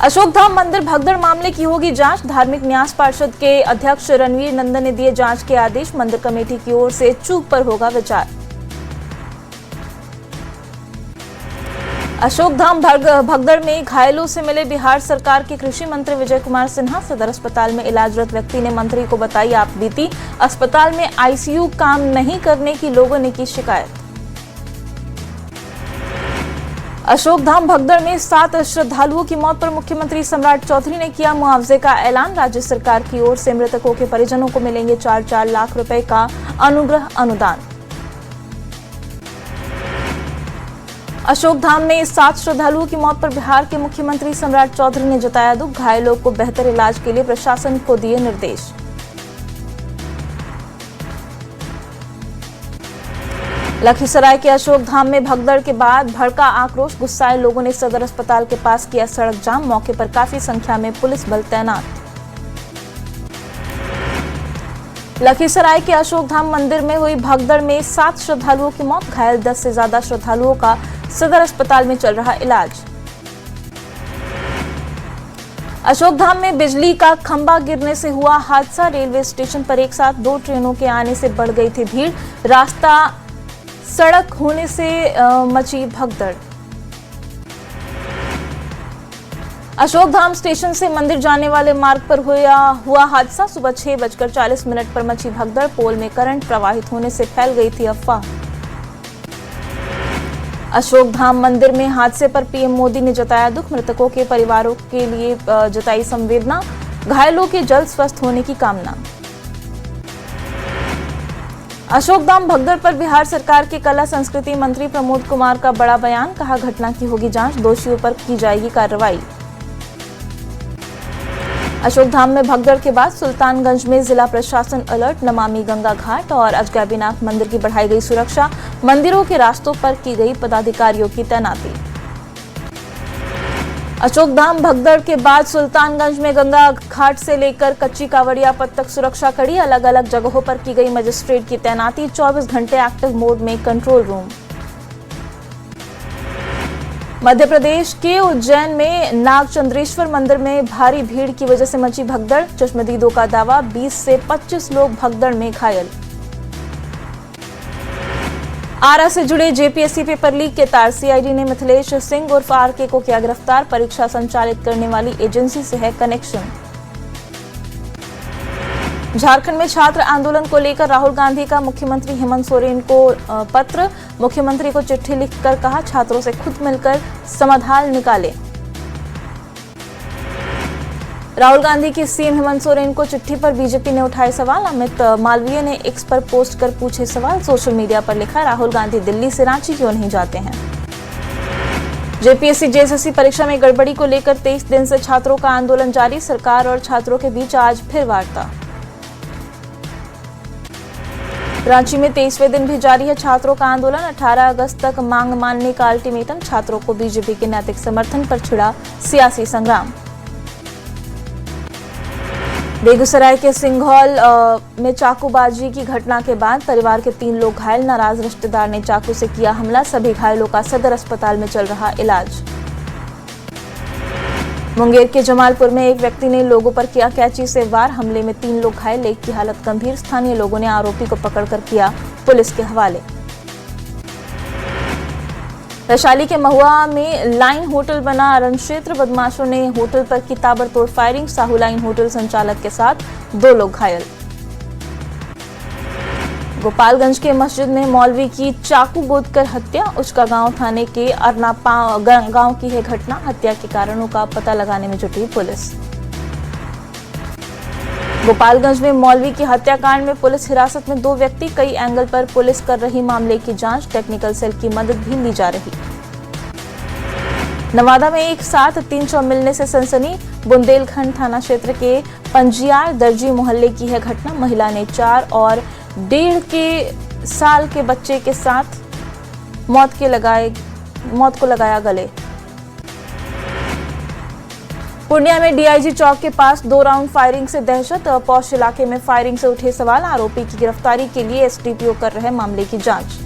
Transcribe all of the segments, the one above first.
अशोक धाम मंदिर भगदड़ मामले की होगी जांच। धार्मिक न्यास पार्षद के अध्यक्ष रणवीर नंदन ने दिए जांच के आदेश। मंदिर कमेटी की ओर से चूक पर होगा विचार। अशोक धाम भगदड़ में घायलों से मिले बिहार सरकार के कृषि मंत्री विजय कुमार सिन्हा। सदर अस्पताल में इलाजरत व्यक्ति ने मंत्री को बताई आपबीती। अस्पताल में आईसीयू काम नहीं करने की लोगों ने की शिकायत। अशोक धाम भगदड़ में 7 श्रद्धालुओं की मौत पर मुख्यमंत्री सम्राट चौधरी ने किया मुआवजे का ऐलान। राज्य सरकार की ओर से मृतकों के परिजनों को मिलेंगे 4-4 लाख रुपए का अनुग्रह अनुदान। अशोक धाम में 7 श्रद्धालुओं की मौत पर बिहार के मुख्यमंत्री सम्राट चौधरी ने जताया दुख। घायलों को बेहतर इलाज के लिए प्रशासन को दिए निर्देश। लखीसराय के अशोक धाम में भगदड़ के बाद भड़का आक्रोश। गुस्साए लोगों ने सदर अस्पताल के पास किया सड़क जाम। मौके पर काफी संख्या में पुलिस बल तैनात। लखीसराय के अशोक धाम मंदिर में हुई भगदड़ में 7 श्रद्धालुओं की मौत। घायल 10 से ज्यादा श्रद्धालुओं का सदर अस्पताल में चल रहा इलाज। अशोक धाम में बिजली का खंभा गिरने से हुआ हादसा। रेलवे स्टेशन पर एक साथ 2 ट्रेनों के आने से बढ़ गई थी भीड़। रास्ता सड़क होने से मची भगदड़। अशोक धाम स्टेशन से मंदिर जाने वाले मार्ग पर हुआ हादसा। सुबह 6:40 पर मची भगदड़। पोल में करंट प्रवाहित होने से फैल गई थी अफवाह। अशोक धाम मंदिर में हादसे पर पीएम मोदी ने जताया दुख। मृतकों के परिवारों के लिए जताई संवेदना। घायलों के जल्द स्वस्थ होने की कामना। अशोक धाम भगदड़ पर बिहार सरकार के कला संस्कृति मंत्री प्रमोद कुमार का बड़ा बयान। कहा घटना की होगी जांच, दोषियों पर की जाएगी कार्रवाई। अशोक धाम में भगदड़ के बाद सुल्तानगंज में जिला प्रशासन अलर्ट। नमामि गंगा घाट और अजगैबीनाथ मंदिर की बढ़ाई गई सुरक्षा। मंदिरों के रास्तों पर की गई पदाधिकारियों की तैनाती। अशोक धाम भगदड़ के बाद सुल्तानगंज में गंगा घाट से लेकर कच्ची कावड़िया पथ तक सुरक्षा कड़ी। अलग अलग जगहों पर की गई मजिस्ट्रेट की तैनाती। 24 घंटे एक्टिव मोड में कंट्रोल रूम। मध्य प्रदेश के उज्जैन में नागचंद्रेश्वर मंदिर में भारी भीड़ की वजह से मची भगदड़। चश्मदीदों का दावा 20 से 25 लोग भगदड़ में घायल। आरा से जुड़े जेपीएससी पेपर लीक के तार। सीआईडी ने मिथिलेश सिंह उर्फ आरके को किया गिरफ्तार। परीक्षा संचालित करने वाली एजेंसी से है कनेक्शन। झारखंड में छात्र आंदोलन को लेकर राहुल गांधी का मुख्यमंत्री हेमंत सोरेन को पत्र। मुख्यमंत्री को चिट्ठी लिखकर कहा छात्रों से खुद मिलकर समाधान निकाले। राहुल गांधी की सीएम हेमंत सोरेन को चिट्ठी पर बीजेपी ने उठाए सवाल। अमित मालवीय ने एक्स पर पोस्ट कर पूछे सवाल। सोशल मीडिया पर लिखा राहुल गांधी दिल्ली से रांची क्यों नहीं जाते हैं। जेपीएससी जेएसएससी परीक्षा में गड़बड़ी को लेकर 23 दिन से छात्रों का आंदोलन जारी। सरकार और छात्रों के बीच आज फिर वार्ता। रांची में 23वें दिन भी जारी है छात्रों का आंदोलन। 18 अगस्त तक मांग मानने का अल्टीमेटम। छात्रों को बीजेपी के नैतिक समर्थन पर छिड़ा सियासी संग्राम। बेगूसराय के सिंघौल में चाकूबाजी की घटना के बाद परिवार के 3 लोग घायल। नाराज रिश्तेदार ने चाकू से किया हमला। सभी घायलों का सदर अस्पताल में चल रहा इलाज। मुंगेर के जमालपुर में एक व्यक्ति ने लोगों पर किया कैंची से वार। हमले में 3 लोग घायल, एक की हालत गंभीर। स्थानीय लोगों ने आरोपी को पकड़कर किया पुलिस के हवाले। वैशाली के महुआ में लाइन होटल बना रणक्षेत्र। बदमाशों ने होटल पर की ताबड़तोड़ फायरिंग। साहू लाइन होटल संचालक के साथ 2 लोग घायल। गोपालगंज के मस्जिद में मौलवी की चाकू गोदकर हत्या। उचका गांव थाने के अरनापा गांव की है घटना। हत्या के कारणों का पता लगाने में जुटी पुलिस। गोपालगंज में मौलवी की हत्याकांड में पुलिस हिरासत में 2 व्यक्ति। कई एंगल पर पुलिस कर रही मामले की जांच। टेक्निकल सेल की मदद भी ली जा रही। नवादा में एक साथ 3 शव मिलने से सनसनी। बुंदेलखंड थाना क्षेत्र के पंजियार दर्जी मोहल्ले की है घटना। महिला ने 4 और 1.5 साल के बच्चे के साथ मौत को लगाया गले। पूर्णिया में डीआईजी चौक के पास 2 राउंड फायरिंग से दहशत। पौष इलाके में फायरिंग से उठे सवाल। आरोपी की गिरफ्तारी के लिए एसडीपीओ कर रहे मामले की जांच।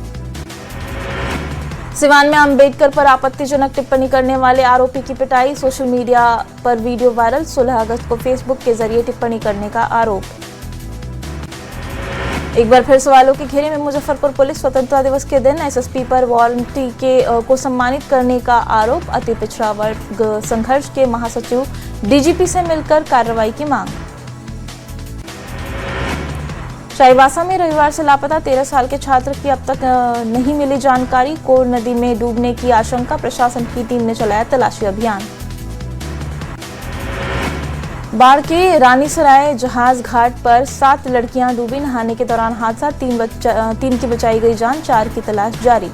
सिवान में अंबेडकर पर आपत्तिजनक टिप्पणी करने वाले आरोपी की पिटाई, सोशल मीडिया पर वीडियो वायरल। 16 अगस्त को फेसबुक के जरिए टिप्पणी करने का आरोप। एक बार फिर सवालों के घेरे में मुजफ्फरपुर पुलिस। स्वतंत्रता दिवस के दिन एसएसपी पर वारंटी को सम्मानित करने का आरोप। अति पिछड़ा वर्ग संघर्ष के महासचिव डीजीपी से मिलकर कार्रवाई की मांग। चाईबासा में रविवार से लापता 13 साल के छात्र की अब तक नहीं मिली जानकारी। कोर नदी में डूबने की आशंका, प्रशासन की टीम ने चलाया तलाशी अभियान। बाढ़ के रानीसराय जहाज घाट पर 7 लड़कियां डूबी। नहाने के दौरान हादसा, 3 की बचाई गई जान, 4 की तलाश जारी।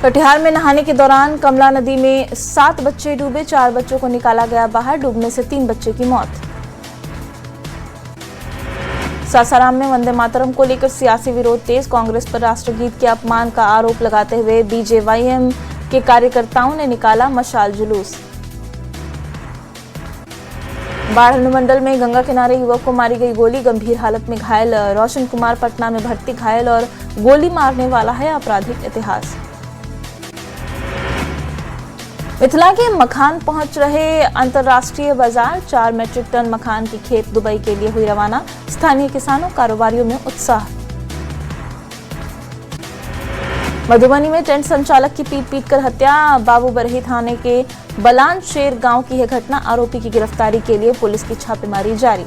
कटिहार में नहाने के दौरान कमला नदी में 7 बच्चे डूबे, 4 बच्चों को निकाला गया बाहर। डूबने से 3 बच्चे की मौत। सासाराम में वंदे मातरम को लेकर सियासी विरोध तेज। कांग्रेस पर राष्ट्रगीत के अपमान का आरोप लगाते हुए बीजेवाईएम के कार्यकर्ताओं ने निकाला मशाल जुलूस। बाढ़ अनुमंडल में गंगा किनारे युवक को मारी गई गोली, गंभीर हालत में घायल। रोशन कुमार पटना में भर्ती, घायल और गोली मारने वाला है आपराधिक इतिहास। मिथिला के मखान पहुंच रहे अंतर्राष्ट्रीय बाजार। 4 मैट्रिक टन मखान की खेप दुबई के लिए हुई रवाना। स्थानीय किसानों, कारोबारियों में उत्साह। मधुबनी में टेंट संचालक की पीट कर हत्या। बाबूबरही थाने के बलान शेर गांव की है घटना। आरोपी की गिरफ्तारी के लिए पुलिस की छापेमारी जारी।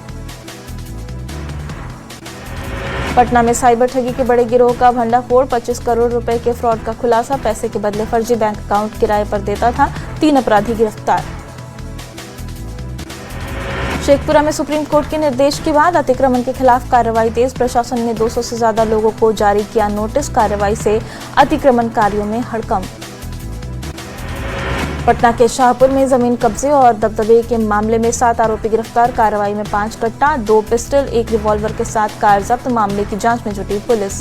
पटना में साइबर ठगी के बड़े गिरोह का भंडाफोड़। 25 करोड़ रुपए के फ्रॉड का खुलासा। पैसे के बदले फर्जी बैंक अकाउंट किराए पर देता था। 3 अपराधी गिरफ्तार। शेखपुरा में सुप्रीम कोर्ट के निर्देश के बाद अतिक्रमण के खिलाफ कार्रवाई तेज। प्रशासन ने 200 से ज्यादा लोगों को जारी किया नोटिस। कार्रवाई से अतिक्रमणकारियों में हड़कंप। पटना के शाहपुर में जमीन कब्जे और दबदबे के मामले में 7 आरोपी गिरफ्तार। कार्रवाई में 5 कट्टा, 2 पिस्टल, 1 रिवॉल्वर के साथ कार जब्त। मामले की जांच में जुटी पुलिस।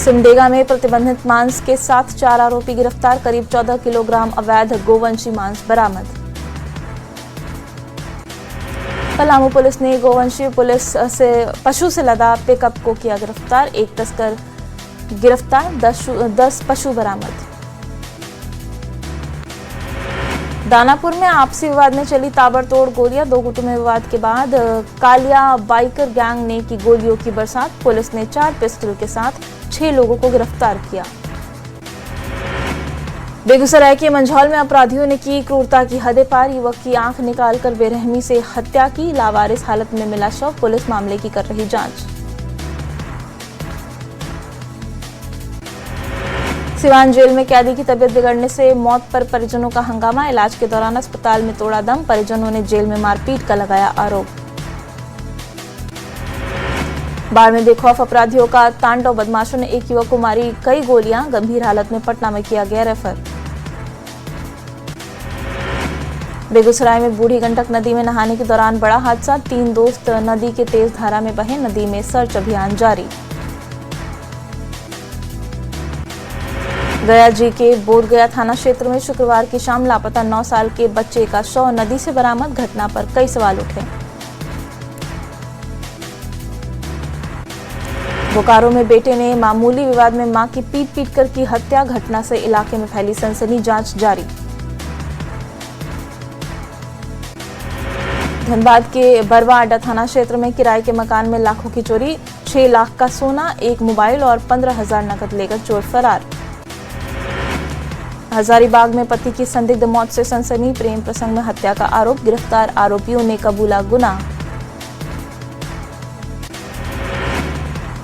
सिमडेगा में प्रतिबंधित मांस के साथ 4 आरोपी गिरफ्तार। करीब 14 किलोग्राम अवैध गोवंशी मांस बरामद। पलामू पुलिस ने गोवंशी पशु से लदा पिकअप को किया गिरफ्तार। 1 तस्कर गिरफ्तार, 10 पशु बरामद। दानापुर में आपसी विवाद में चली ताबड़तोड़ गोलियां। 2 गुटों में विवाद के बाद कालिया बाइकर गैंग ने की गोलियों की बरसात। पुलिस ने 4 पिस्टल के साथ 6 लोगों को गिरफ्तार किया। बेगूसराय के मंझौल में अपराधियों ने की क्रूरता की हदें पार। युवक की आंख निकालकर बेरहमी से हत्या की। लावारिस हालत में मिला शव। पुलिस मामले की कर रही जांच। सिवान जेल में कैदी की तबीयत बिगड़ने से मौत पर परिजनों का हंगामा। इलाज के दौरान अस्पताल में तोड़ा दम। परिजनों ने जेल में मारपीट का लगाया आरोप। बाढ़ में बेखौफ अपराधियों का तांडव। बदमाशों ने एक युवक को मारी कई गोलियां। गंभीर हालत में पटना में किया गया रेफर। बेगूसराय में बूढ़ी गंडक नदी में नहाने के दौरान बड़ा हादसा। 3 दोस्त नदी के तेज धारा में बहे। नदी में सर्च अभियान जारी। गया जी के बोधगया थाना क्षेत्र में शुक्रवार की शाम लापता 9 साल के बच्चे का शव नदी से बरामद। घटना पर कई सवाल उठे। बोकारो में बेटे ने मामूली विवाद में मां की पीट कर की हत्या। घटना से इलाके में फैली सनसनी, जांच जारी। धनबाद के बरवा अड्डा थाना क्षेत्र में किराए के मकान में लाखों की चोरी। 6 लाख का सोना, 1 मोबाइल और 15,000 नकद लेकर चोर फरार। हजारीबाग में पति की संदिग्ध मौत से सनसनी। प्रेम प्रसंग में हत्या का आरोप। गिरफ्तार आरोपियों ने कबूला गुनाह।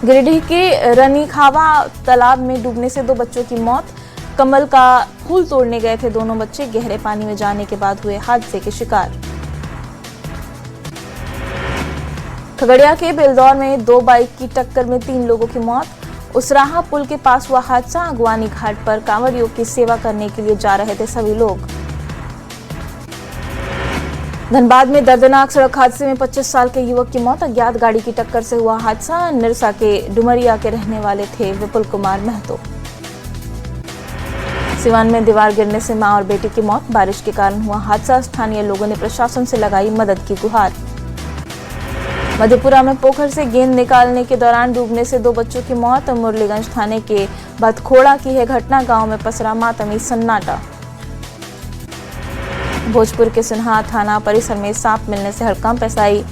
गिरिडीह के रनीखावा तालाब में डूबने से 2 बच्चों की मौत। कमल का फूल तोड़ने गए थे दोनों बच्चे। गहरे पानी में जाने के बाद हुए हादसे के शिकार। खगड़िया के बेलदौर में 2 बाइक की टक्कर में 3 लोगों की मौत। उसराहा पुल के पास हुआ हादसा। अगवानी घाट पर कांवड़ियों की सेवा करने के लिए जा रहे थे सभी लोग। धनबाद में दर्दनाक सड़क हादसे में 25 साल के युवक की मौत। अज्ञात गाड़ी की टक्कर से हुआ हादसा। निरसा के डुमरिया के रहने वाले थे विपुल कुमार महतो। सिवान में दीवार गिरने से मां और बेटे की मौत। बारिश के कारण हुआ हादसा। स्थानीय लोगों ने प्रशासन से लगाई मदद की गुहार। मधेपुरा में पोखर से गेंद निकालने के दौरान डूबने से 2 बच्चों की मौत। मुरलीगंज थाने के बतखोड़ा की है घटना। गांव में पसरा मातमी सन्नाटा। भोजपुर के सिन्हा थाना परिसर में सांप मिलने से हड़कंप। एसआई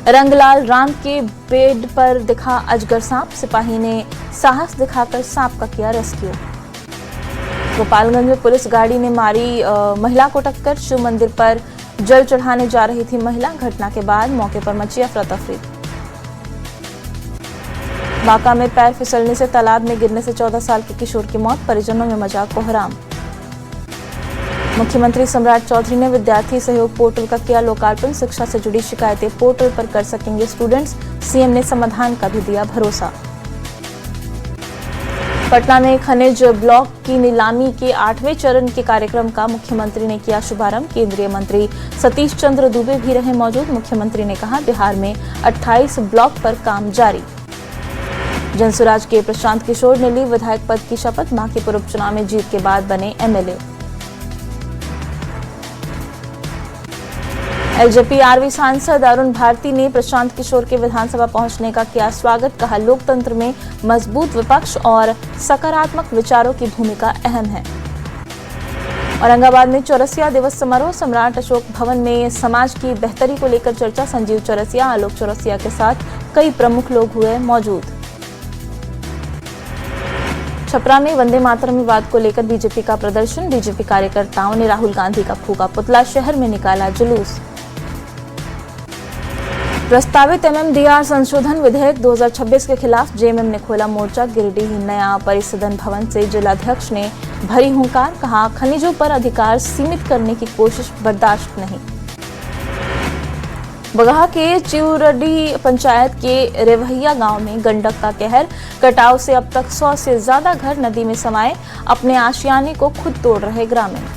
रंगलाल राम के बेड पर दिखा अजगर सांप। सिपाही ने साहस दिखाकर सांप का किया रेस्क्यू। गोपालगंज में पुलिस गाड़ी ने मारी महिला को टक्कर। शिव मंदिर पर जल चढ़ाने जा रही थी महिला। घटना के बाद मौके पर मची अफरा तफरी। बांका में पैर फिसलने से तालाब में गिरने से 14 साल के किशोर की मौत। परिजनों में मचा कोहराम। मुख्यमंत्री सम्राट चौधरी ने विद्यार्थी सहयोग पोर्टल का किया लोकार्पण। शिक्षा से जुड़ी शिकायतें पोर्टल पर कर सकेंगे स्टूडेंट्स। सीएम ने समाधान का भी दिया भरोसा। पटना में खनिज ब्लॉक की नीलामी के 8वें चरण के कार्यक्रम का मुख्यमंत्री ने किया शुभारंभ। केंद्रीय मंत्री सतीश चंद्र दुबे भी रहे मौजूद। मुख्यमंत्री ने कहा बिहार में 28 ब्लॉक पर काम जारी। जनसुराज के प्रशांत किशोर ने ली विधायक पद की शपथ। बांकीपुर उपचुनाव में जीत के बाद बने एमएलए। एलजेपी आरवी सांसद अरुण भारती ने प्रशांत किशोर के विधानसभा पहुंचने का किया स्वागत। कहा लोकतंत्र में मजबूत विपक्ष और सकारात्मक विचारों की भूमिका अहम है। औरंगाबाद में चौरसिया दिवस समारोह। सम्राट अशोक भवन में समाज की बेहतरी को लेकर चर्चा। संजीव चौरसिया, आलोक चौरसिया के साथ कई प्रमुख लोग हुए मौजूद। छपरा में वंदे मातरम विवाद को लेकर बीजेपी का प्रदर्शन। बीजेपी कार्यकर्ताओं ने राहुल गांधी का फूका पुतला। शहर में निकाला जुलूस। प्रस्तावित एमएमडीआर संशोधन विधेयक 2026 के खिलाफ जेएमएम ने खोला मोर्चा। गिरिडीह नया परिसदन भवन से जिलाध्यक्ष ने भरी हुंकार। कहा खनिजों पर अधिकार सीमित करने की कोशिश बर्दाश्त नहीं। बगहा के चिउरडी पंचायत के रेवहिया गांव में गंडक का कहर। कटाव से अब तक 100 से ज्यादा घर नदी में समाये। अपने आशियाने को खुद तोड़ रहे ग्रामीण।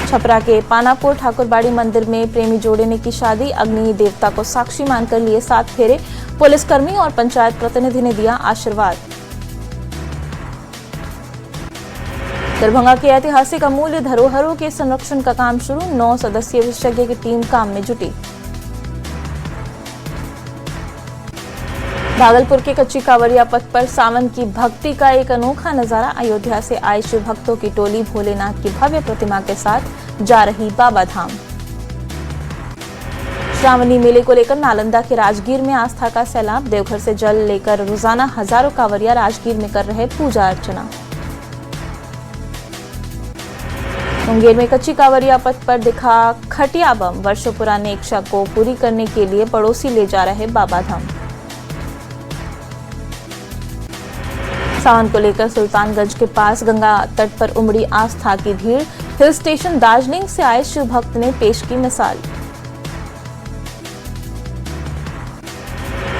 छपरा के पानापुर ठाकुरबाड़ी मंदिर में प्रेमी जोड़े ने की शादी। अग्नि देवता को साक्षी मानकर लिए 7 फेरे। पुलिसकर्मी और पंचायत प्रतिनिधि ने दिया आशीर्वाद। दरभंगा के ऐतिहासिक अमूल्य धरोहरों के संरक्षण का काम शुरू। 9 सदस्यीय विशेषज्ञ की टीम काम में जुटी। भागलपुर के कच्ची कांवरिया पथ पर सावन की भक्ति का एक अनोखा नजारा। अयोध्या से आए शिव भक्तों की टोली भोलेनाथ की भव्य प्रतिमा के साथ जा रही बाबा धाम। श्रावणी मेले को लेकर नालंदा के राजगीर में आस्था का सैलाब। देवघर से जल लेकर रोजाना हजारों कांवरिया राजगीर में कर रहे पूजा अर्चना। मुंगेर में कच्ची कांवरिया पथ पर दिखा खटिया बम। वर्षों पुराने इच्छा को पूरी करने के लिए पड़ोसी ले जा रहे बाबा धाम। सावन को लेकर सुल्तानगंज के पास गंगा तट पर उमड़ी आस्था की भीड़। हिल स्टेशन दार्जिलिंग से आए शिव भक्त ने पेश की मिसाल।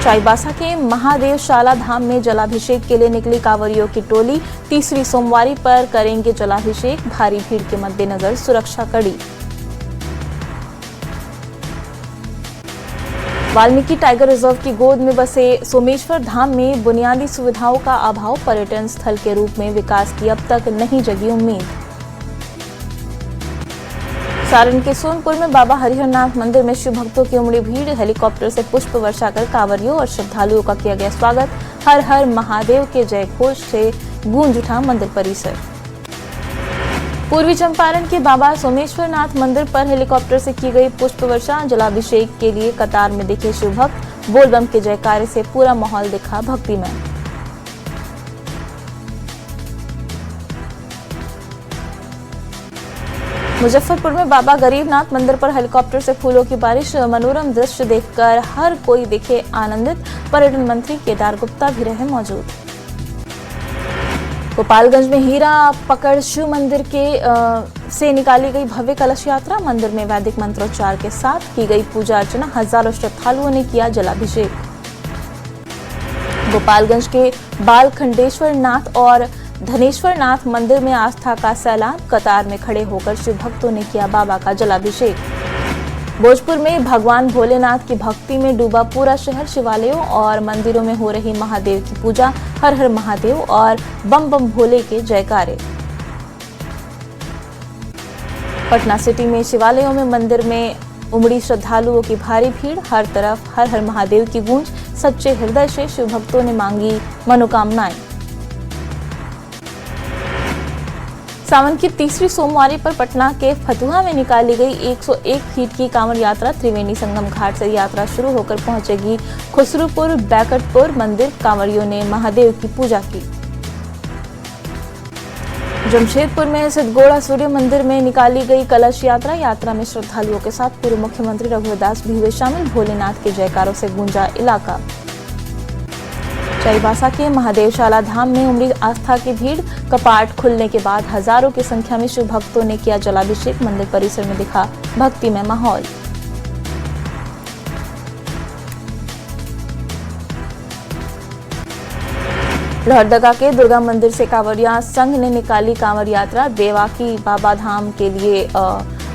चाईबासा के महादेव शाला धाम में जलाभिषेक के लिए निकली कांवरियों की टोली। तीसरी सोमवारी पर करेंगे जलाभिषेक। भारी भीड़ के मद्देनजर सुरक्षा कड़ी। वाल्मीकि टाइगर रिजर्व की गोद में बसे सोमेश्वर धाम में बुनियादी सुविधाओं का अभाव। पर्यटन स्थल के रूप में विकास की अब तक नहीं जगी उम्मीद। सारण के सोनपुर में बाबा हरिहरनाथ मंदिर में शिव भक्तों की उमड़ी भीड़। हेलीकॉप्टर से पुष्प वर्षा कर कांवरियों और श्रद्धालुओं का किया गया स्वागत। हर हर महादेव के जय घोष से गूंज उठा मंदिर परिसर। पूर्वी चंपारण के बाबा सोमेश्वरनाथ मंदिर पर हेलीकॉप्टर से की गई पुष्प वर्षा। जलाभिषेक के लिए कतार में दिखे शिव भक्त। बोलबम के जयकारे से पूरा माहौल दिखा भक्तिमय। मुजफ्फरपुर में बाबा गरीबनाथ मंदिर पर हेलीकॉप्टर से फूलों की बारिश। मनोरम दृश्य देखकर हर कोई दिखे आनंदित। पर्यटन मंत्री केदार गुप्ता भी रहे मौजूद। गोपालगंज में हीरा पकड़ शिव मंदिर के से निकाली गई भव्य कलश यात्रा। मंदिर में वैदिक मंत्रोच्चार के साथ की गई पूजा अर्चना। हजारों श्रद्धालुओं ने किया जलाभिषेक। गोपालगंज के बालखंडेश्वर नाथ और धनेश्वर नाथ मंदिर में आस्था का सैलाब। कतार में खड़े होकर शिव भक्तों ने किया बाबा का जलाभिषेक। भोजपुर में भगवान भोलेनाथ की भक्ति में डूबा पूरा शहर। शिवालयों और मंदिरों में हो रही महादेव की पूजा। हर हर महादेव और बम बम भोले के जयकारे। पटना सिटी में शिवालयों में मंदिर में उमड़ी श्रद्धालुओं की भारी भीड़, हर तरफ हर हर महादेव की गूंज। सच्चे हृदय से शिव भक्तों ने मांगी मनोकामनाएं। सावन की तीसरी सोमवारी पर पटना के फतुहा में निकाली गई 101 फीट की कांवड़ यात्रा त्रिवेणी संगम घाट से यात्रा शुरू होकर पहुंचेगी खुसरूपुर बैकटपुर मंदिर। कांवड़ियों ने महादेव की पूजा की। जमशेदपुर में सिद्धगोड़ा सूर्य मंदिर में निकाली गई कलश यात्रा। यात्रा में श्रद्धालुओं के साथ पूर्व मुख्यमंत्री रघुवर दास भी हुए शामिल। भोलेनाथ के जयकारों से गूंजा इलाका। चाईबासा के महादेवशाला धाम में उमड़ी आस्था की भीड़। कपाट खुलने के बाद हजारों की संख्या में शिव भक्तों ने किया जलाभिषेक। मंदिर परिसर में दिखा भक्तिमय माहौल। लोहरदगा के दुर्गा मंदिर से कांवड़िया संघ ने निकाली कांवड़ यात्रा। देवाकी बाबा धाम के लिए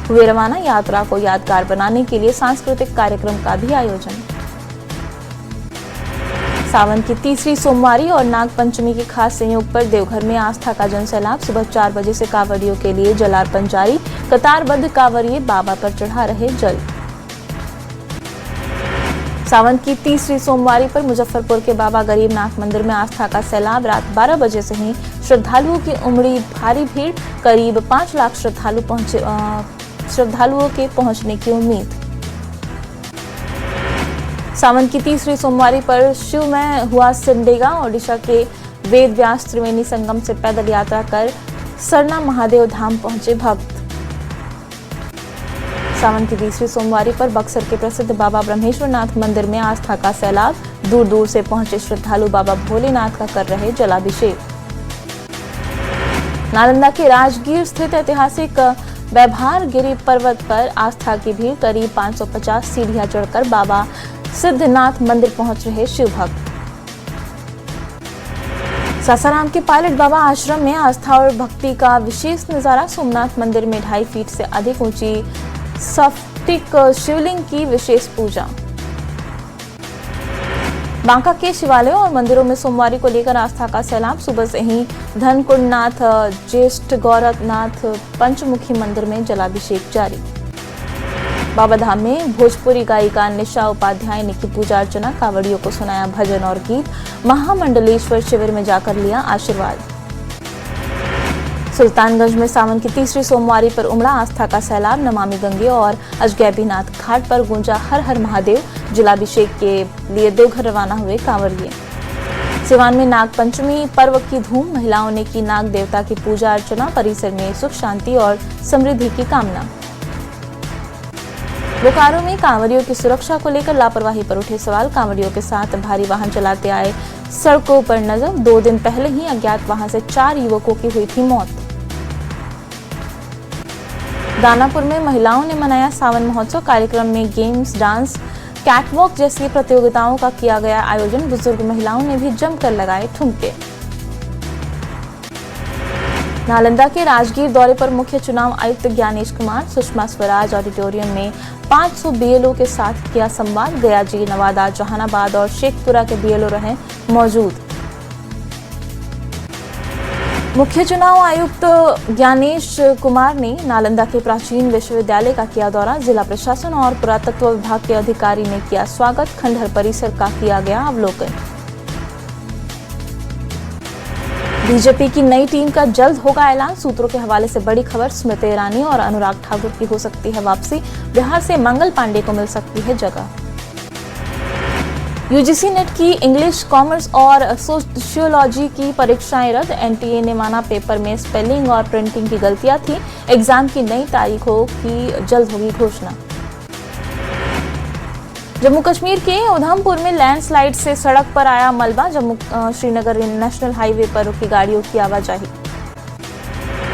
हुए रवाना। यात्रा को यादगार बनाने के लिए सांस्कृतिक कार्यक्रम का भी आयोजन। सावन की तीसरी सोमवारी और नाग पंचमी के खास संयोग पर देवघर में आस्था का जनसैलाब। सुबह 4 बजे से कांवड़ियों के लिए जलार्पण जारी। कतारबद्ध कांवड़िए बाबा पर चढ़ा रहे जल। सावन की तीसरी सोमवारी पर मुजफ्फरपुर के बाबा गरीबनाथ मंदिर में आस्था का सैलाब। रात 12 बजे से ही श्रद्धालुओं की उमड़ी भारी भीड़। करीब 5 लाख श्रद्धालुओं के पहुंचने की उम्मीद। सावन की तीसरी सोमवारी पर शिव में हुआ सिमडेगा। ओडिशा के वेद व्यास त्रिवेणी संगम से पैदल यात्रा कर सरना महादेव धाम पहुंचे भक्त। सावन की तीसरी सोमवारी पर बक्सर के प्रसिद्ध बाबा ब्रह्मेश्वरनाथ मंदिर में आस्था का सैलाब। दूर दूर से पहुंचे श्रद्धालु बाबा भोलेनाथ का कर रहे जलाभिषेक। नालंदा के राजगीर स्थित ऐतिहासिक वैभार गिरी पर्वत पर आस्था की भीड़। करीब 550 सीढ़ियां चढ़कर बाबा सिद्धनाथ मंदिर पहुंच रहे शिव भक्त। सासाराम के पायलट बाबा आश्रम में आस्था और भक्ति का विशेष नजारा। सोमनाथ मंदिर में 2.5 फीट से अधिक ऊंची स्फटिक शिवलिंग की विशेष पूजा। बांका के शिवालयों और मंदिरों में सोमवारी को लेकर आस्था का सैलाब। सुबह से ही धनकुंडनाथ, ज्येष्ठ गौरवनाथ पंचमुखी मंदिर में जलाभिषेक जारी। बाबा धाम में भोजपुरी गायिका निशा उपाध्याय ने की पूजा अर्चना। कांवड़ियों को सुनाया भजन और गीत। महामंडलेश्वर शिविर में जाकर लिया आशीर्वाद। सुल्तानगंज में सावन की तीसरी सोमवारी पर उमड़ा आस्था का सैलाब। नमामि गंगे और अजगैबीनाथ घाट पर गूंजा हर हर महादेव। जलाभिषेक के लिए देवघर रवाना हुए कांवड़िए। सिवान में नाग पंचमी पर्व की धूम। महिलाओं ने की नाग देवता की पूजा अर्चना। परिसर में सुख शांति और समृद्धि की कामना। बोकारो में कांवड़ियों की सुरक्षा को लेकर लापरवाही पर उठे सवाल। कांवड़ियों के साथ भारी वाहन चलाते आए सड़कों पर नजर। 2 दिन पहले ही अज्ञात वाहन से 4 युवकों की हुई थी मौत। दानापुर में महिलाओं ने मनाया सावन महोत्सव। कार्यक्रम में गेम्स, डांस, कैटवॉक जैसी प्रतियोगिताओं का किया गया आयोजन। बुजुर्ग महिलाओं ने भी जमकर लगाए ठुमके। नालंदा के राजगीर दौरे पर मुख्य चुनाव आयुक्त ज्ञानेश कुमार। सुषमा स्वराज ऑडिटोरियम में 500 बीएलओ के साथ किया संवाद। गया जी, नवादा, जहानाबाद और शेखपुरा के बीएलओ रहे मौजूद। मुख्य चुनाव आयुक्त ज्ञानेश कुमार ने नालंदा के प्राचीन विश्वविद्यालय का किया दौरा। जिला प्रशासन और पुरातत्व विभाग के अधिकारी ने किया स्वागत। खंडहर परिसर का किया गया अवलोकन। बीजेपी की नई टीम का जल्द होगा ऐलान। सूत्रों के हवाले से बड़ी खबर। स्मृति ईरानी और अनुराग ठाकुर की हो सकती है वापसी। बिहार से मंगल पांडे को मिल सकती है जगह। यूजीसी नेट की इंग्लिश, कॉमर्स और सोशियोलॉजी की परीक्षाएं रद्द। एनटीए ने माना पेपर में स्पेलिंग और प्रिंटिंग की गलतियां थी। एग्जाम की नई तारीखों की जल्द होगी घोषणा। जम्मू कश्मीर के उधमपुर में लैंडस्लाइड से सड़क पर आया मलबा। जम्मू श्रीनगर नेशनल हाईवे पर रुकी गाड़ियों की आवाजाही।